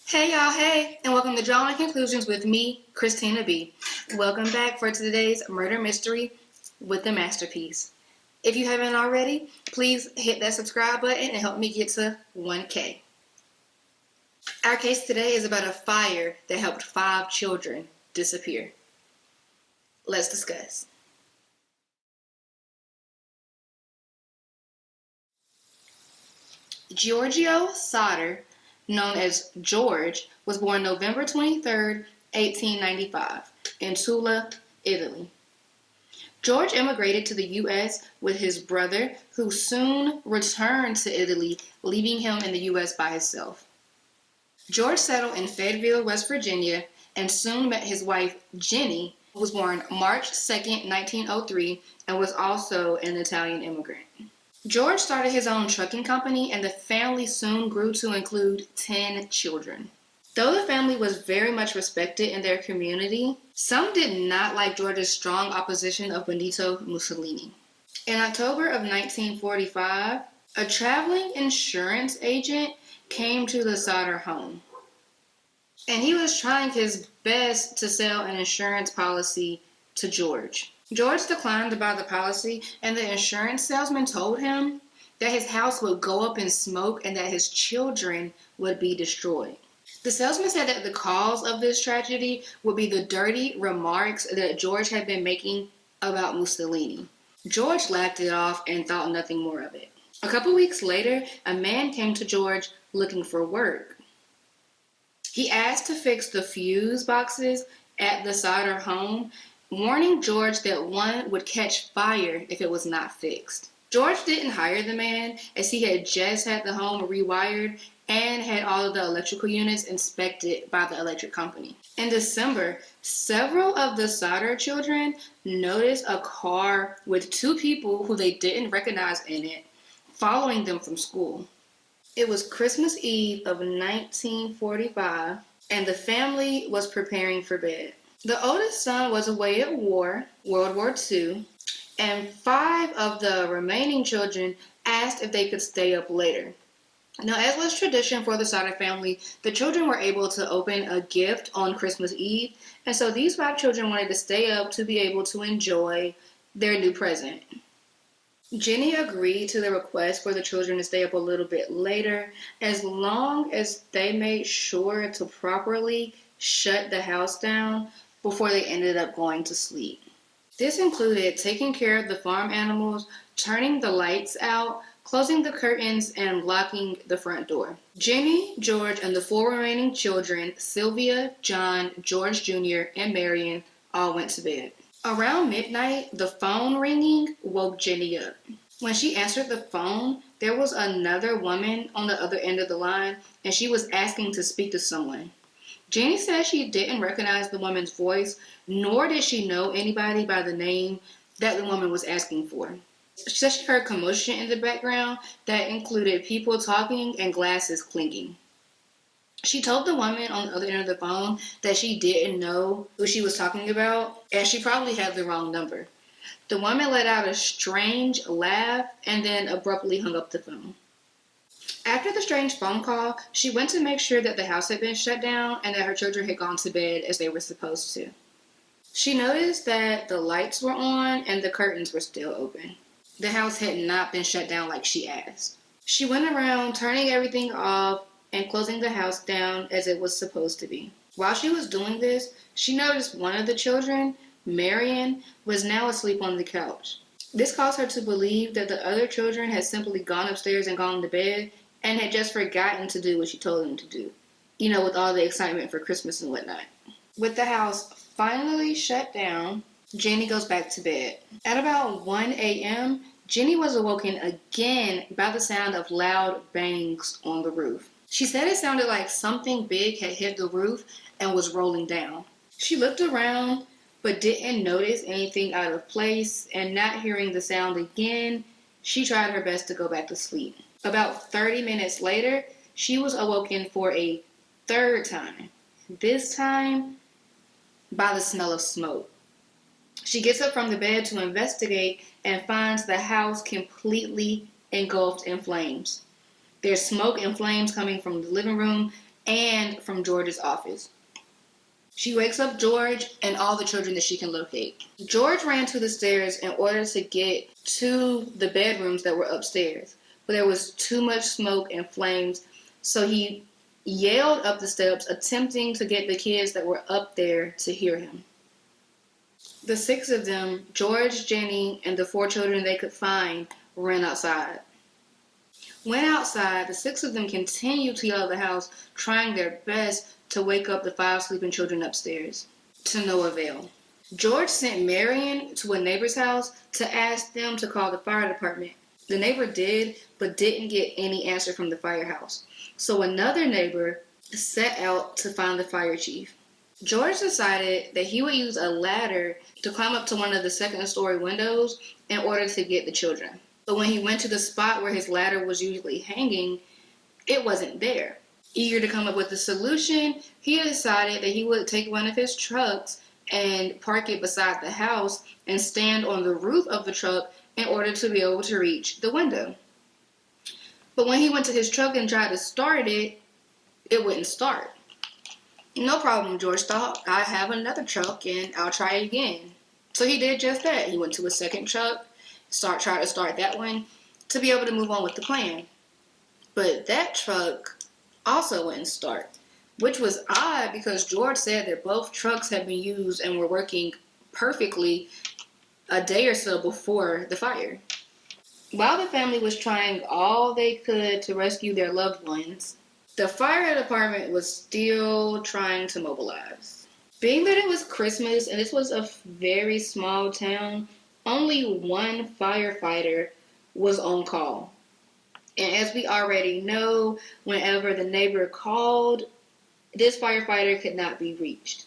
Hey y'all, hey, and welcome to Drawing Conclusions with me, Christina B. Welcome back for today's murder mystery with the masterpiece. If you haven't already, please hit that subscribe button and help me get to 1K. Our case today is about a fire that helped 5 children disappear. Let's discuss. Giorgio Sodder, known as George, was born November 23rd, 1895, in Tula, Italy. George immigrated to the U.S. with his brother, who soon returned to Italy, leaving him in the U.S. by himself. George settled in Fayetteville, West Virginia, and soon met his wife, Jenny, who was born March 2nd, 1903, and was also an Italian immigrant. George started his own trucking company, and the family soon grew to include 10 children. Though the family was very much respected in their community, some did not like George's strong opposition of Benito Mussolini. In October of 1945, a traveling insurance agent came to the Sodder home, and he was trying his best to sell an insurance policy to George. George declined to buy the policy, and the insurance salesman told him that his house would go up in smoke and that his children would be destroyed. The salesman said that the cause of this tragedy would be the dirty remarks that George had been making about Mussolini. George laughed it off and thought nothing more of it. A couple weeks later, a man came to George looking for work. He asked to fix the fuse boxes at the Sodder home, warning George that one would catch fire if it was not fixed. George didn't hire the man, as he had just had the home rewired and had all of the electrical units inspected by the electric company. In December, several of the Sodder children noticed a car with 2 people who they didn't recognize in it, following them from school. It was Christmas Eve of 1945, and the family was preparing for bed. The oldest son was away at war, World War II, and 5 of the remaining children asked if they could stay up later. Now, as was tradition for the Sodder family, the children were able to open a gift on Christmas Eve, and so these 5 children wanted to stay up to be able to enjoy their new present. Jenny agreed to the request for the children to stay up a little bit later, as long as they made sure to properly shut the house down before they ended up going to sleep. This included taking care of the farm animals, turning the lights out, closing the curtains, and locking the front door. Jenny, George, and the 4 remaining children, Sylvia, John, George Jr., and Marion, all went to bed. Around midnight, the phone ringing woke Jenny up. When she answered the phone, there was another woman on the other end of the line, and she was asking to speak to someone. Jenny said she didn't recognize the woman's voice, nor did she know anybody by the name that the woman was asking for. She said she heard commotion in the background that included people talking and glasses clinking. She told the woman on the other end of the phone that she didn't know who she was talking about, and she probably had the wrong number. The woman let out a strange laugh and then abruptly hung up the phone. After the strange phone call, she went to make sure that the house had been shut down and that her children had gone to bed as they were supposed to. She noticed that the lights were on and the curtains were still open. The house had not been shut down like she asked. She went around turning everything off and closing the house down as it was supposed to be. While she was doing this, she noticed one of the children, Marion, was now asleep on the couch. This caused her to believe that the other children had simply gone upstairs and gone to bed and had just forgotten to do what she told them to do. You know, with all the excitement for Christmas and whatnot. With the house finally shut down, Jenny goes back to bed. At about 1 a.m., Jenny was awoken again by the sound of loud bangs on the roof. She said it sounded like something big had hit the roof and was rolling down. She looked around but didn't notice anything out of place, and not hearing the sound again, she tried her best to go back to sleep. About 30 minutes later, she was awoken for a 3rd time, this time by the smell of smoke. She gets up from the bed to investigate and finds the house completely engulfed in flames. There's smoke and flames coming from the living room and from George's office. She wakes up George and all the children that she can locate. George ran to the stairs in order to get to the bedrooms that were upstairs, but there was too much smoke and flames, so he yelled up the steps, attempting to get the kids that were up there to hear him. The 6 of them, George, Jenny, and the 4 children they could find, ran outside. When outside, the 6 of them continued to yell at the house, trying their best to wake up the 5 sleeping children upstairs, to no avail. George sent Marion to a neighbor's house to ask them to call the fire department. The neighbor did, but didn't get any answer from the firehouse. So another neighbor set out to find the fire chief. George decided that he would use a ladder to climb up to one of the second-story windows in order to get the children. But when he went to the spot where his ladder was usually hanging, it wasn't there. Eager to come up with a solution, he decided that he would take one of his trucks and park it beside the house and stand on the roof of the truck in order to be able to reach the window. But when he went to his truck and tried to start it, it wouldn't start. No problem, George thought. I have another truck and I'll try it again. So he did just that. He went to a second truck, tried to start that one to be able to move on with the plan. But that truck also wouldn't start, which was odd because George said that both trucks had been used and were working perfectly a day or so before the fire. While the family was trying all they could to rescue their loved ones, the fire department was still trying to mobilize. Being that it was Christmas and this was a very small town, only one firefighter was on call. And as we already know, whenever the neighbor called, this firefighter could not be reached.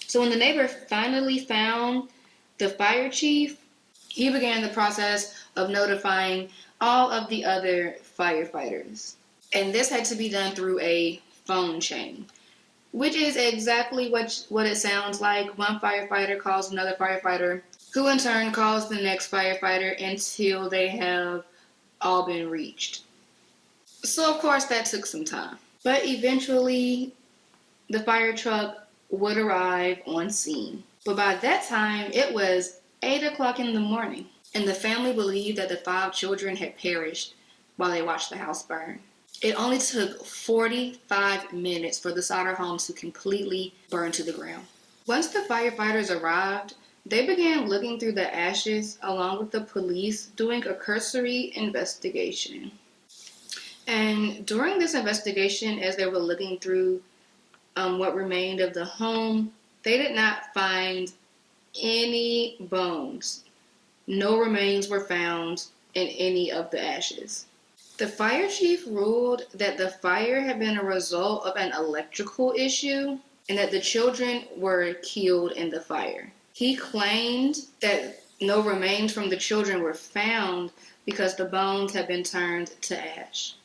So when the neighbor finally found the fire chief, he began the process of notifying all of the other firefighters. And this had to be done through a phone chain, which is exactly what it sounds like. One firefighter calls another firefighter, who in turn calls the next firefighter until they have all been reached. So, of course, that took some time. But eventually, the fire truck would arrive on scene. But by that time, it was 8 o'clock in the morning, and the family believed that the 5 children had perished while they watched the house burn. It only took 45 minutes for the Sodder home to completely burn to the ground. Once the firefighters arrived, they began looking through the ashes along with the police doing a cursory investigation. And during this investigation, as they were looking through what remained of the home, they did not find any bones. No remains were found in any of the ashes. The fire chief ruled that the fire had been a result of an electrical issue and that the children were killed in the fire. He claimed that no remains from the children were found because the bones had been turned to ash.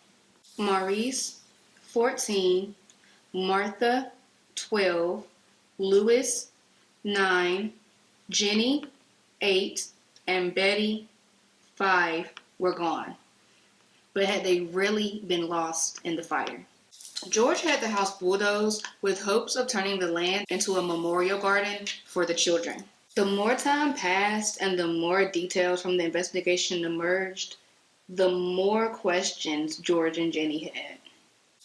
Maurice, 14, Martha, 12, Louis, 9, Jenny, 8, and Betty, 5, were gone. But had they really been lost in the fire? George had the house bulldozed with hopes of turning the land into a memorial garden for the children. The more time passed and the more details from the investigation emerged, the more questions George and Jenny had.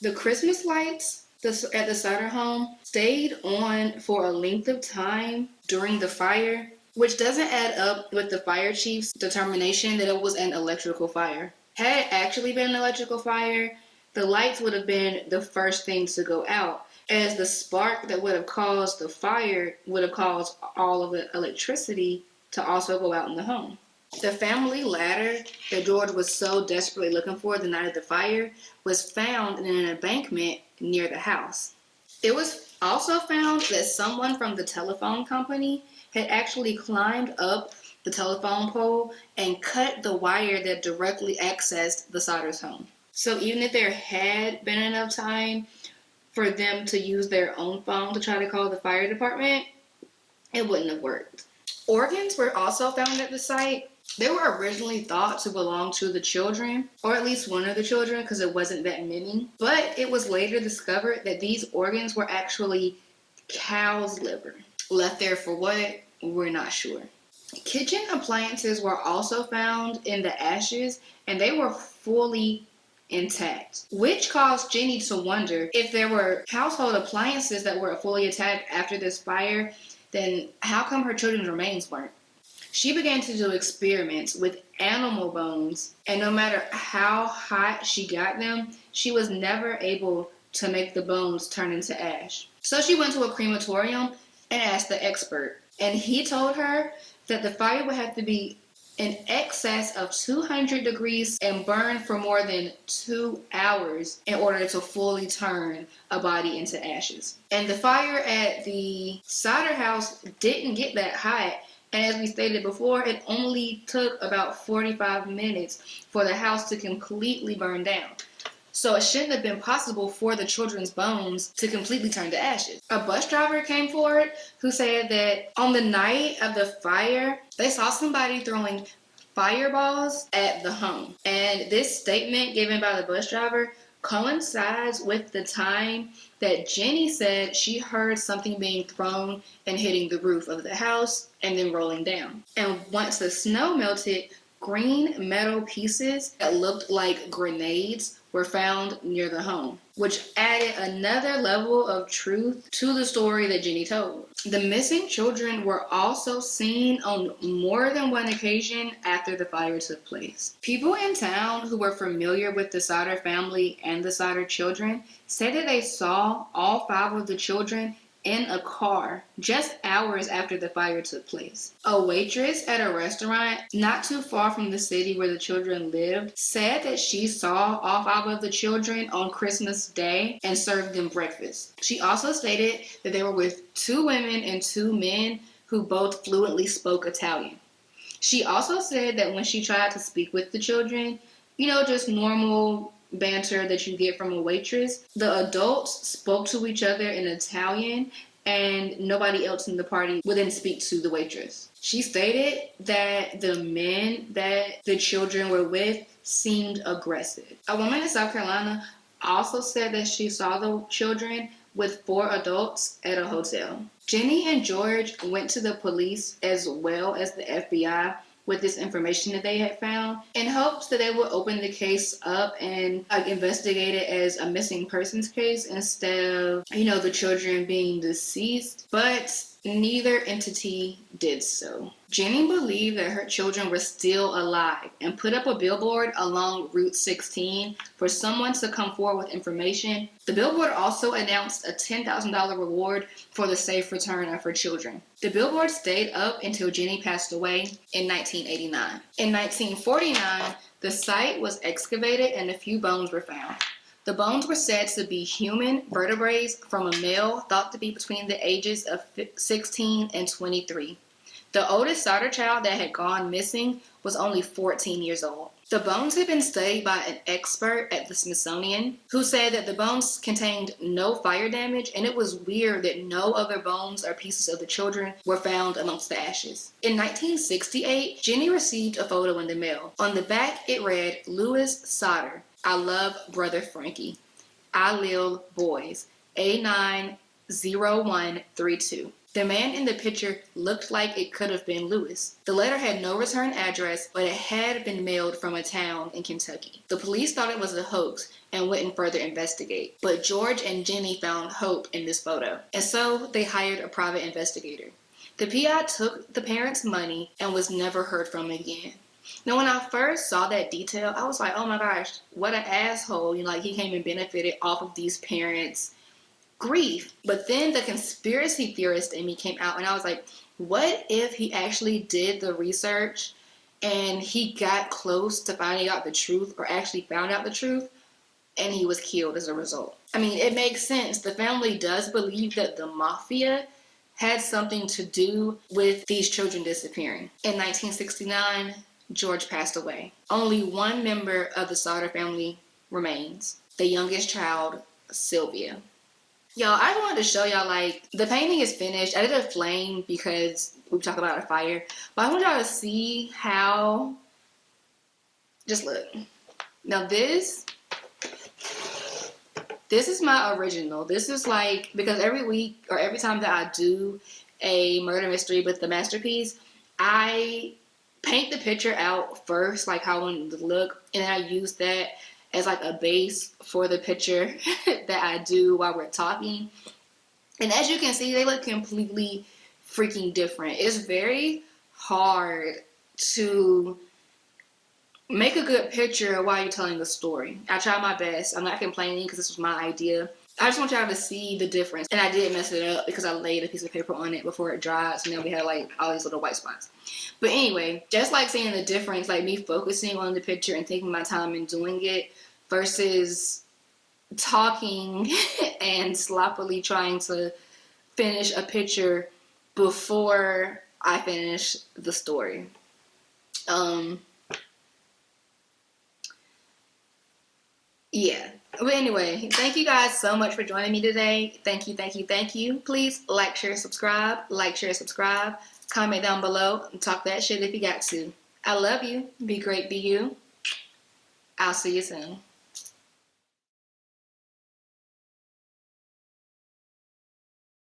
The Christmas lights at the Sodder home stayed on for a length of time during the fire, which doesn't add up with the fire chief's determination that it was an electrical fire. Had it actually been an electrical fire, the lights would have been the first things to go out, as the spark that would have caused the fire would have caused all of the electricity to also go out in the home. The family ladder that George was so desperately looking for the night of the fire was found in an embankment near the house. It was also found that someone from the telephone company had actually climbed up the telephone pole and cut the wire that directly accessed the Sodders' home. So even if there had been enough time for them to use their own phone to try to call the fire department, it wouldn't have worked. Organs were also found at the site, They were originally thought to belong to the children, or at least one of the children, because it wasn't that many. But it was later discovered that these organs were actually cow's liver. Left there for what? We're not sure. Kitchen appliances were also found in the ashes, and they were fully intact, which caused Jenny to wonder if there were household appliances that were fully intact after this fire, then how come her children's remains weren't? She began to do experiments with animal bones, and no matter how hot she got them, she was never able to make the bones turn into ash. So she went to a crematorium and asked the expert, and he told her that the fire would have to be in excess of 200 degrees and burn for more than 2 hours in order to fully turn a body into ashes. And the fire at the Sodder house didn't get that hot. And as we stated before, it only took about 45 minutes for the house to completely burn down. So it shouldn't have been possible for the children's bones to completely turn to ashes. A bus driver came forward who said that on the night of the fire, they saw somebody throwing fireballs at the home. And this statement given by the bus driver coincides with the time that Jenny said she heard something being thrown and hitting the roof of the house and then rolling down. And once the snow melted, green metal pieces that looked like grenades were found near the home, which added another level of truth to the story that Jenny told. The missing children were also seen on more than one occasion after the fire took place. People in town who were familiar with the Sodder family and the Sodder children said that they saw all 5 of the children in a car just hours after the fire took place. A waitress at a restaurant not too far from the city where the children lived said that she saw all 5 of the children on Christmas Day and served them breakfast. She also stated that they were with 2 women and 2 men who both fluently spoke Italian. She also said that when she tried to speak with the children, just normal banter that you get from a waitress, the adults spoke to each other in Italian and nobody else in the party would then speak to the waitress. She stated that the men that the children were with seemed aggressive. A woman in South Carolina also said that she saw the children with 4 adults at a hotel. Jenny and George went to the police as well as the FBI with this information that they had found in hopes that they would open the case up and investigate it as a missing persons case instead of, the children being deceased. But neither entity did so. Jenny believed that her children were still alive and put up a billboard along Route 16 for someone to come forward with information. The billboard also announced a $10,000 reward for the safe return of her children. The billboard stayed up until Jenny passed away in 1989. In 1949, the site was excavated and a few bones were found. The bones were said to be human vertebrae from a male thought to be between the ages of 16 and 23. The oldest Sodder child that had gone missing was only 14 years old. The bones had been studied by an expert at the Smithsonian who said that the bones contained no fire damage, and it was weird that no other bones or pieces of the children were found amongst the ashes. In 1968, Jenny received a photo in the mail. On the back, it read, "Louis Sodder. I love brother Frankie. I Lil Boys. A90132. The man in the picture looked like it could have been Louis. The letter had no return address, but it had been mailed from a town in Kentucky. The police thought it was a hoax and wouldn't further investigate. But George and Jenny found hope in this photo, and so they hired a private investigator. The PI took the parents' money and was never heard from again. Now, when I first saw that detail, I was like, oh my gosh, what an asshole. He came and benefited off of these parents' grief. But then the conspiracy theorist in me came out, and I was like, what if he actually did the research and he got close to finding out the truth, or actually found out the truth, and he was killed as a result? I mean, it makes sense. The family does believe that the mafia had something to do with these children disappearing. In 1969, George passed away. Only one member of the Sodder family remains, the youngest child, Sylvia. Y'all, I wanted to show y'all, like, the painting is finished. I did a flame because we talk about a fire. But I want y'all to see how, just look. Now this is my original. This is like, because every week or every time that I do a murder mystery with the masterpiece, I paint the picture out first, like how I want it to look, and then I use that as like a base for the picture that I do while we're talking. And as you can see, they look completely freaking different. It's very hard to make a good picture while you're telling the story. I tried my best. I'm not complaining because this was my idea. I just want y'all to see the difference. And I did mess it up because I laid a piece of paper on it before it dried. So now we had like all these little white spots. But anyway, just like seeing the difference, like me focusing on the picture and taking my time in doing it versus talking and sloppily trying to finish a picture before I finish the story. Yeah. But anyway, thank you guys so much for joining me today. Thank you, thank you, thank you. Please like, share, subscribe. Like, share, subscribe. Comment down below and talk that shit if you got to. I love you. Be great, be you. I'll see you soon.